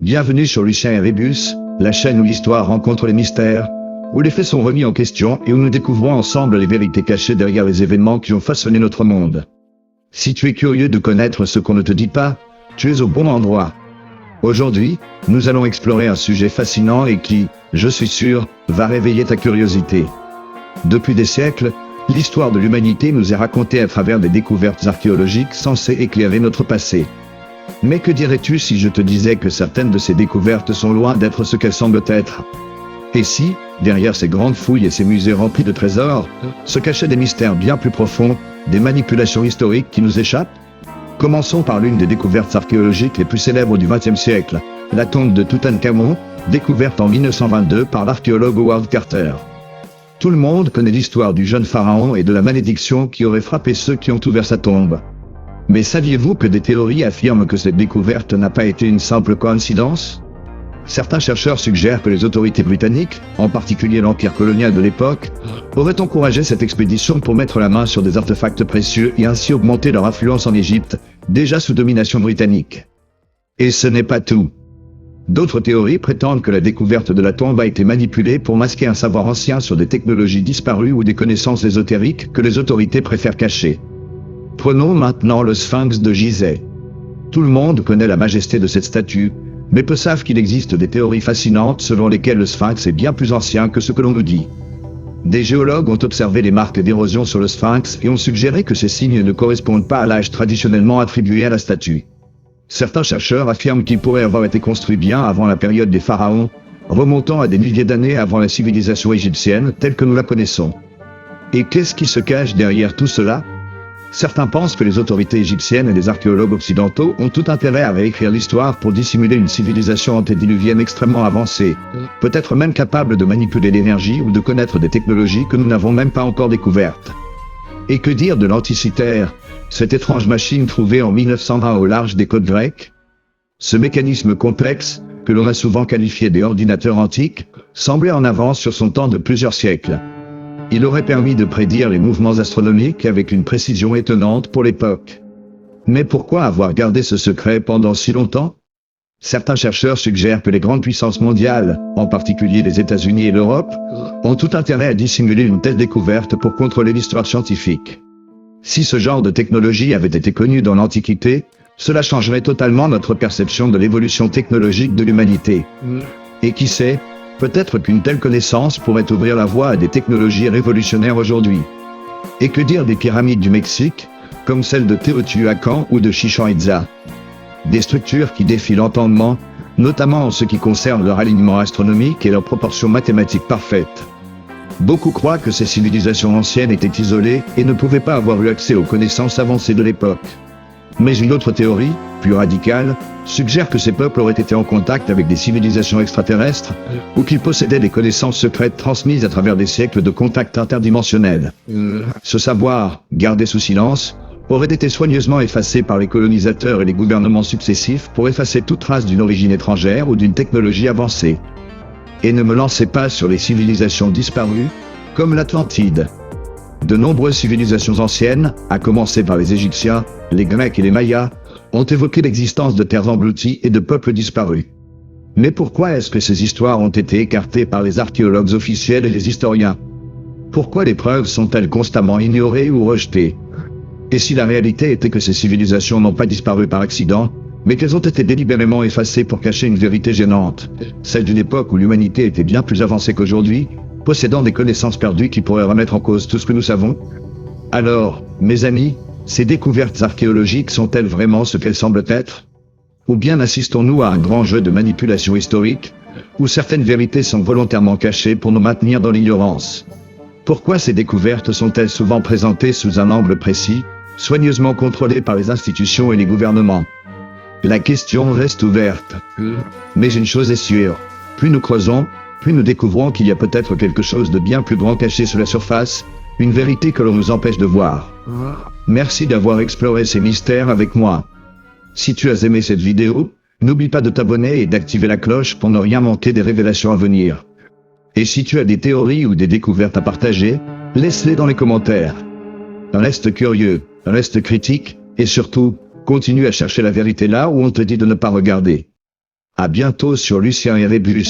Bienvenue sur Lucien et Rébus, la chaîne où l'histoire rencontre les mystères, où les faits sont remis en question et où nous découvrons ensemble les vérités cachées derrière les événements qui ont façonné notre monde. Si tu es curieux de connaître ce qu'on ne te dit pas, tu es au bon endroit. Aujourd'hui, nous allons explorer un sujet fascinant et qui, je suis sûr, va réveiller ta curiosité. Depuis des siècles, l'histoire de l'humanité nous est racontée à travers des découvertes archéologiques censées éclairer notre passé. Mais que dirais-tu si je te disais que certaines de ces découvertes sont loin d'être ce qu'elles semblent être? Et si, derrière ces grandes fouilles et ces musées remplis de trésors, se cachaient des mystères bien plus profonds, des manipulations historiques qui nous échappent? Commençons par l'une des découvertes archéologiques les plus célèbres du XXe siècle, la tombe de Toutankhamon, découverte en 1922 par l'archéologue Howard Carter. Tout le monde connaît l'histoire du jeune pharaon et de la malédiction qui aurait frappé ceux qui ont ouvert sa tombe. Mais saviez-vous que des théories affirment que cette découverte n'a pas été une simple coïncidence? Certains chercheurs suggèrent que les autorités britanniques, en particulier l'empire colonial de l'époque, auraient encouragé cette expédition pour mettre la main sur des artefacts précieux et ainsi augmenter leur influence en Égypte, déjà sous domination britannique. Et ce n'est pas tout. D'autres théories prétendent que la découverte de la tombe a été manipulée pour masquer un savoir ancien sur des technologies disparues ou des connaissances ésotériques que les autorités préfèrent cacher. Prenons maintenant le Sphinx de Gizeh. Tout le monde connaît la majesté de cette statue, mais peu savent qu'il existe des théories fascinantes selon lesquelles le Sphinx est bien plus ancien que ce que l'on nous dit. Des géologues ont observé les marques d'érosion sur le Sphinx et ont suggéré que ces signes ne correspondent pas à l'âge traditionnellement attribué à la statue. Certains chercheurs affirment qu'il pourrait avoir été construit bien avant la période des pharaons, remontant à des milliers d'années avant la civilisation égyptienne telle que nous la connaissons. Et qu'est-ce qui se cache derrière tout cela? Certains pensent que les autorités égyptiennes et les archéologues occidentaux ont tout intérêt à réécrire l'histoire pour dissimuler une civilisation antédiluvienne extrêmement avancée, peut-être même capable de manipuler l'énergie ou de connaître des technologies que nous n'avons même pas encore découvertes. Et que dire de l'Anticythère, cette étrange machine trouvée en 1920 au large des côtes grecques? Ce mécanisme complexe, que l'on a souvent qualifié d'ordinateur antique, semblait en avance sur son temps de plusieurs siècles. Il aurait permis de prédire les mouvements astronomiques avec une précision étonnante pour l'époque. Mais pourquoi avoir gardé ce secret pendant si longtemps? Certains chercheurs suggèrent que les grandes puissances mondiales, en particulier les États-Unis et l'Europe, ont tout intérêt à dissimuler une telle découverte pour contrôler l'histoire scientifique. Si ce genre de technologie avait été connu dans l'Antiquité, cela changerait totalement notre perception de l'évolution technologique de l'humanité. Et qui sait, peut-être qu'une telle connaissance pourrait ouvrir la voie à des technologies révolutionnaires aujourd'hui. Et que dire des pyramides du Mexique, comme celles de Teotihuacan ou de Chichén Itzá? Des structures qui défient l'entendement, notamment en ce qui concerne leur alignement astronomique et leurs proportions mathématiques parfaites. Beaucoup croient que ces civilisations anciennes étaient isolées et ne pouvaient pas avoir eu accès aux connaissances avancées de l'époque. Mais une autre théorie, plus radicale, suggère que ces peuples auraient été en contact avec des civilisations extraterrestres, ou qu'ils possédaient des connaissances secrètes transmises à travers des siècles de contacts interdimensionnels. Ce savoir, gardé sous silence, aurait été soigneusement effacé par les colonisateurs et les gouvernements successifs pour effacer toute trace d'une origine étrangère ou d'une technologie avancée. Et ne me lancez pas sur les civilisations disparues, comme l'Atlantide. De nombreuses civilisations anciennes, à commencer par les Égyptiens, les Grecs et les Mayas, ont évoqué l'existence de terres englouties et de peuples disparus. Mais pourquoi est-ce que ces histoires ont été écartées par les archéologues officiels et les historiens? Pourquoi les preuves sont-elles constamment ignorées ou rejetées? Et si la réalité était que ces civilisations n'ont pas disparu par accident, mais qu'elles ont été délibérément effacées pour cacher une vérité gênante, celle d'une époque où l'humanité était bien plus avancée qu'aujourd'hui, possédant des connaissances perdues qui pourraient remettre en cause tout ce que nous savons? Alors, mes amis, ces découvertes archéologiques sont-elles vraiment ce qu'elles semblent être? Ou bien assistons-nous à un grand jeu de manipulation historique, où certaines vérités sont volontairement cachées pour nous maintenir dans l'ignorance? Pourquoi ces découvertes sont-elles souvent présentées sous un angle précis, soigneusement contrôlées par les institutions et les gouvernements? La question reste ouverte. Mais une chose est sûre, plus nous creusons, plus nous découvrons qu'il y a peut-être quelque chose de bien plus grand caché sous la surface, une vérité que l'on nous empêche de voir. Merci d'avoir exploré ces mystères avec moi. Si tu as aimé cette vidéo, n'oublie pas de t'abonner et d'activer la cloche pour ne rien manquer des révélations à venir. Et si tu as des théories ou des découvertes à partager, laisse-les dans les commentaires. Reste curieux, reste critique, et surtout, continue à chercher la vérité là où on te dit de ne pas regarder. À bientôt sur Lucien et Rébus.